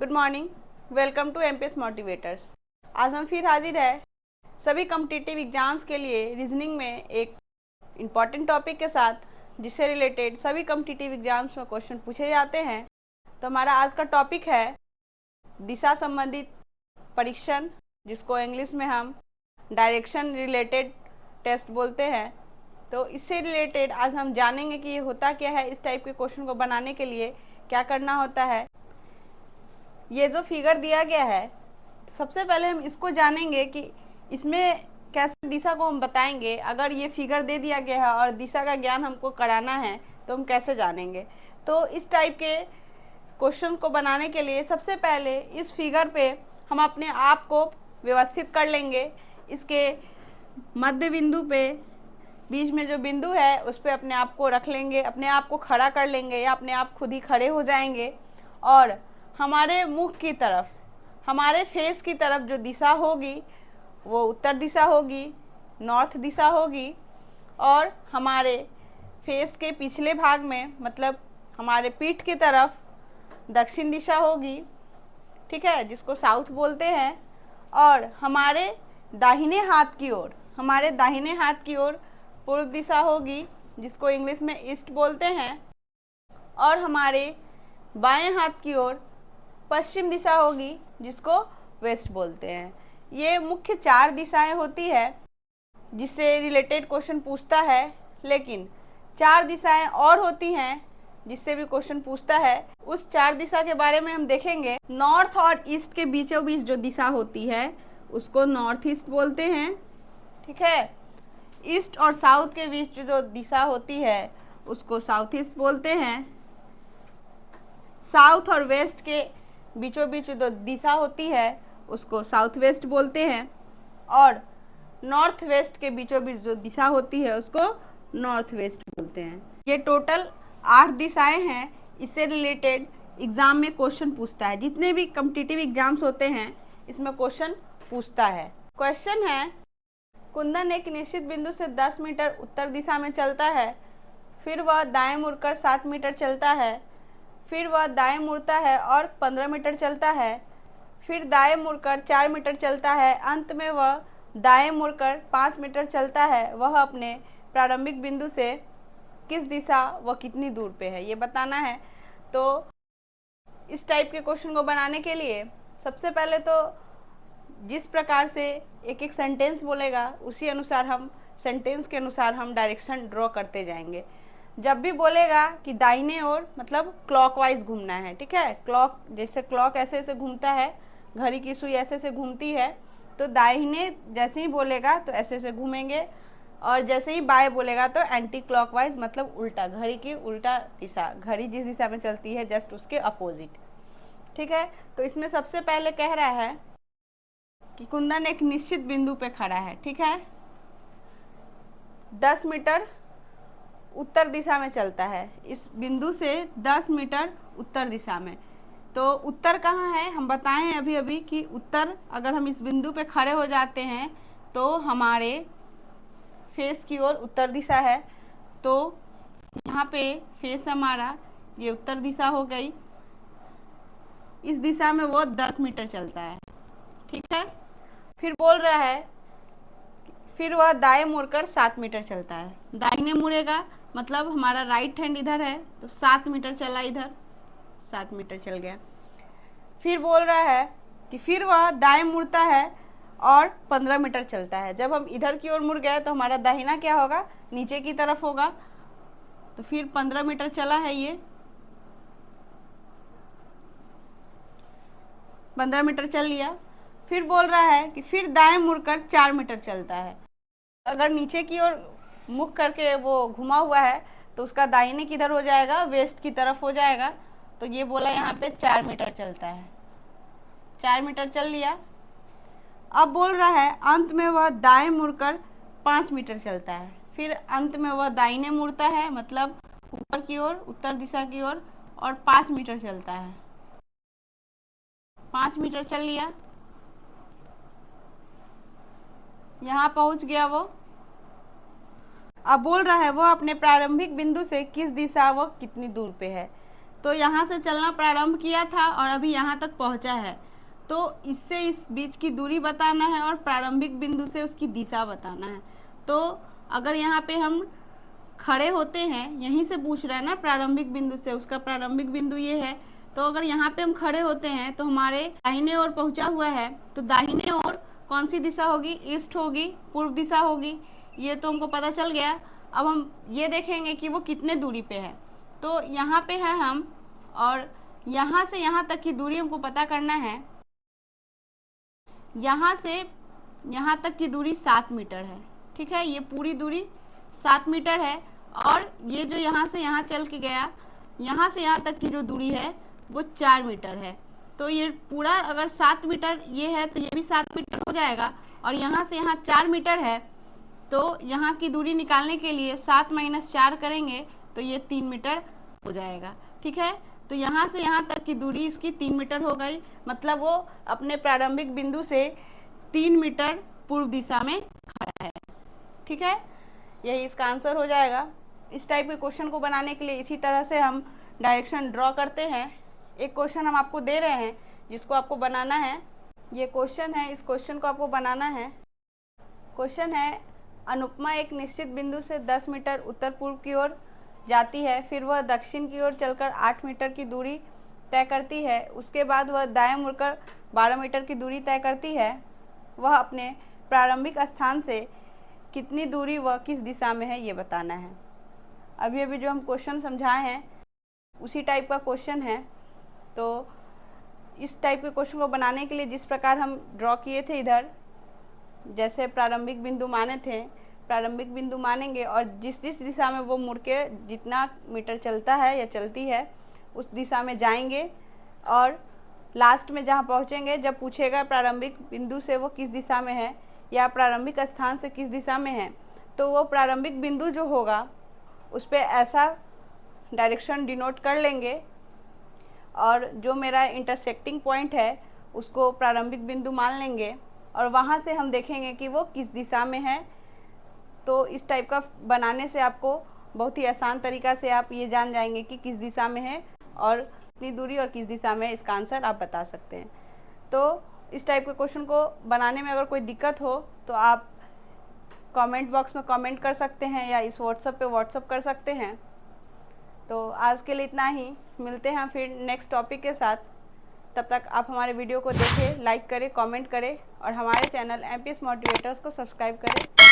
Good morning, welcome to MPS motivators. आज हम फिर हाजिर है सभी कॉम्पिटिटिव एग्जाम्स के लिए रीजनिंग में एक इम्पॉर्टेंट टॉपिक के साथ, जिससे रिलेटेड सभी कॉम्पिटिटिव एग्जाम्स में क्वेश्चन पूछे जाते हैं। तो हमारा आज का टॉपिक है दिशा संबंधित परीक्षण, जिसको इंग्लिश में हम डायरेक्शन रिलेटेड टेस्ट बोलते हैं। तो इससे रिलेटेड आज हम जानेंगे कि ये होता क्या है, इस टाइप के क्वेश्चन को बनाने के लिए क्या करना होता है। ये जो फिगर दिया गया है, तो सबसे पहले हम इसको जानेंगे कि इसमें कैसे दिशा को हम बताएंगे। अगर ये फिगर दे दिया गया है और दिशा का ज्ञान हमको कराना है तो हम कैसे जानेंगे। तो इस टाइप के क्वेश्चन को बनाने के लिए सबसे पहले इस फिगर पे हम अपने आप को व्यवस्थित कर लेंगे। इसके मध्य बिंदु पे, बीच में जो बिंदु है उस पर अपने आप को रख लेंगे, अपने आप को खड़ा कर लेंगे या अपने आप खुद ही खड़े हो जाएंगे। और हमारे मुख की तरफ, हमारे फेस की तरफ जो दिशा होगी वो उत्तर दिशा होगी, नॉर्थ दिशा होगी। और हमारे फेस के पिछले भाग में, मतलब हमारे पीठ की तरफ दक्षिण दिशा होगी, ठीक है, जिसको साउथ बोलते हैं। और हमारे दाहिने हाथ की ओर, हमारे दाहिने हाथ की ओर पूर्व दिशा होगी, जिसको इंग्लिश में ईस्ट बोलते हैं। और हमारे बाएं हाथ की ओर पश्चिम दिशा होगी, जिसको वेस्ट बोलते हैं। ये मुख्य 4 दिशाएं होती है जिससे रिलेटेड क्वेश्चन पूछता है। लेकिन 4 दिशाएं और होती हैं जिससे भी क्वेश्चन पूछता है। उस 4 दिशा के बारे में हम देखेंगे। नॉर्थ और ईस्ट के बीचों बीच जो दिशा होती है उसको नॉर्थ ईस्ट बोलते हैं, ठीक है। ईस्ट और साउथ के बीच जो दिशा होती है उसको साउथ ईस्ट बोलते हैं। साउथ और वेस्ट के बीचों बीच जो दिशा होती है उसको साउथ वेस्ट बोलते हैं। और नॉर्थ वेस्ट के बीचों बीच जो दिशा होती है उसको नॉर्थ वेस्ट बोलते हैं। ये टोटल 8 दिशाएं हैं। इससे रिलेटेड एग्जाम में क्वेश्चन पूछता है। जितने भी कॉम्पिटिटिव एग्जाम्स होते हैं इसमें क्वेश्चन पूछता है। क्वेश्चन है, कुंदन एक निश्चित बिंदु से 10 मीटर उत्तर दिशा में चलता है, फिर वह दाएं मुड़कर 7 मीटर चलता है, फिर वह दाएं मुड़ता है और 15 मीटर चलता है, फिर दाएं मुड़कर 4 मीटर चलता है, अंत में वह दाएं मुड़कर 5 मीटर चलता है। वह अपने प्रारंभिक बिंदु से किस दिशा व कितनी दूर पे है, ये बताना है। तो इस टाइप के क्वेश्चन को बनाने के लिए सबसे पहले तो जिस प्रकार से एक एक सेंटेंस बोलेगा उसी अनुसार हम सेंटेंस के अनुसार हम डायरेक्शन ड्रॉ करते जाएंगे। जब भी बोलेगा कि दाहिने ओर, मतलब क्लॉकवाइज घूमना है, ठीक है। क्लॉक, जैसे क्लॉक ऐसे ऐसे घूमता है, घड़ी की सुई ऐसे ऐसे घूमती है, तो दाहिने जैसे ही बोलेगा तो ऐसे ऐसे घूमेंगे। और जैसे ही बाएं बोलेगा तो एंटी क्लॉकवाइज, मतलब उल्टा, घड़ी की उल्टा दिशा, घड़ी जिस दिशा में चलती है जस्ट उसके अपोजिट, ठीक है। तो इसमें सबसे पहले कह रहा है कि कुंदन एक निश्चित बिंदु पे खड़ा है, ठीक है, 10 मीटर उत्तर दिशा में चलता है। इस बिंदु से 10 मीटर उत्तर दिशा में। तो उत्तर कहाँ है, हम बताएं हैं अभी अभी कि उत्तर, अगर हम इस बिंदु पे खड़े हो जाते हैं तो हमारे फेस की ओर उत्तर दिशा है। तो यहाँ पे फेस हमारा ये उत्तर दिशा हो गई। इस दिशा में वो 10 मीटर चलता है, ठीक है। फिर बोल रहा है, फिर वह दाएं मुड़कर 7 मीटर चलता है। दाहिने मुड़ेगा, मतलब हमारा राइट हैंड इधर है तो 7 मीटर चला, इधर 7 मीटर चल गया। फिर बोल रहा है कि फिर वह दाएं मुड़ता है और 15 मीटर चलता है। जब हम इधर की ओर मुड़ गए तो हमारा दाहिना क्या होगा, नीचे की तरफ होगा। तो फिर 15 मीटर चला है, ये 15 मीटर चल लिया। फिर बोल रहा है कि फिर दाएं मुड़कर 4 मीटर चलता है। अगर नीचे की ओर मुख करके वो घुमा हुआ है तो उसका दाहिने किधर हो जाएगा, वेस्ट की तरफ हो जाएगा। तो ये बोला यहाँ पे 4 मीटर चलता है, 4 मीटर चल लिया। अब बोल रहा है अंत में वह दाएं मुड़कर 5 मीटर चलता है। फिर अंत में वह दाहिने मुड़ता है, मतलब ऊपर की ओर, उत्तर दिशा की ओर, और 5 मीटर चलता है। 5 मीटर चल लिया, यहाँ पहुंच गया वो। अब बोल रहा है वो अपने प्रारंभिक बिंदु से किस दिशा व कितनी दूर पे है। तो यहाँ से चलना प्रारंभ किया था और अभी यहाँ तक पहुँचा है। तो इससे इस बीच की दूरी बताना है और प्रारंभिक बिंदु से उसकी दिशा बताना है। तो अगर यहाँ पे हम खड़े होते हैं, यहीं से पूछ रहा है ना प्रारंभिक बिंदु से, उसका प्रारंभिक बिंदु ये है। तो अगर यहाँ पे हम खड़े होते हैं तो हमारे दाहिने ओर पहुँचा हुआ है, तो दाहिने ओर कौन सी दिशा होगी? ईस्ट होगी, पूर्व दिशा होगी। ये तो हमको पता चल गया। अब हम ये देखेंगे कि वो कितने दूरी पे है। तो यहाँ पे है हम, और यहाँ से यहाँ तक की दूरी हमको पता करना है। यहाँ से यहाँ तक की दूरी 7 मीटर है। ठीक है, ये पूरी दूरी 7 मीटर है। और ये जो यहाँ से यहाँ चल के गया, यहाँ से यहाँ तक की जो दूरी है वो 4 मीटर है। तो ये पूरा अगर 7 मीटर ये है तो ये भी 7 मीटर हो जाएगा। और यहाँ से यहाँ 4 मीटर है, तो यहाँ की दूरी निकालने के लिए 7 - 4 करेंगे तो ये 3 मीटर हो जाएगा। ठीक है, तो यहाँ से यहाँ तक की दूरी इसकी 3 मीटर हो गई। मतलब वो अपने प्रारंभिक बिंदु से 3 मीटर पूर्व दिशा में खड़ा है। ठीक है, यही इसका आंसर हो जाएगा। इस टाइप के क्वेश्चन को बनाने के लिए इसी तरह से हम डायरेक्शन ड्रॉ करते हैं। एक क्वेश्चन हम आपको दे रहे हैं जिसको आपको बनाना है। ये क्वेश्चन है, इस क्वेश्चन को आपको बनाना है। क्वेश्चन है, अनुपमा एक निश्चित बिंदु से 10 मीटर उत्तर पूर्व की ओर जाती है, फिर वह दक्षिण की ओर चलकर 8 मीटर की दूरी तय करती है। उसके बाद वह दाएं मुड़कर 12 मीटर की दूरी तय करती है। वह अपने प्रारंभिक स्थान से कितनी दूरी व किस दिशा में है, ये बताना है। अभी जो हम क्वेश्चन समझाए हैं उसी टाइप का क्वेश्चन है। तो इस टाइप के क्वेश्चन को बनाने के लिए जिस प्रकार हम ड्रॉ किए थे, इधर जैसे प्रारंभिक बिंदु माने थे, प्रारंभिक बिंदु मानेंगे और जिस दिशा में वो मुड़ के जितना मीटर चलता है या चलती है उस दिशा में जाएंगे। और लास्ट में जहाँ पहुँचेंगे, जब पूछेगा प्रारंभिक बिंदु से वो किस दिशा में है या प्रारंभिक स्थान से किस दिशा में है, तो वो प्रारंभिक बिंदु जो होगा उस पर ऐसा डायरेक्शन डिनोट कर लेंगे और जो मेरा इंटरसेक्टिंग पॉइंट है उसको प्रारंभिक बिंदु मान लेंगे और वहाँ से हम देखेंगे कि वो किस दिशा में है। तो इस टाइप का बनाने से आपको बहुत ही आसान तरीक़ा से आप ये जान जाएंगे कि किस दिशा में है और कितनी दूरी और किस दिशा में है, इसका आंसर आप बता सकते हैं। तो इस टाइप के क्वेश्चन को बनाने में अगर कोई दिक्कत हो तो आप कमेंट बॉक्स में कमेंट कर सकते हैं या इस व्हाट्सएप पे व्हाट्सएप कर सकते हैं। तो आज के लिए इतना ही, मिलते हैं फिर नेक्स्ट टॉपिक के साथ। तब तक आप हमारे वीडियो को देखें, लाइक करें, कमेंट करें और हमारे चैनल एमपीएस मोटिवेटर्स को सब्सक्राइब करें।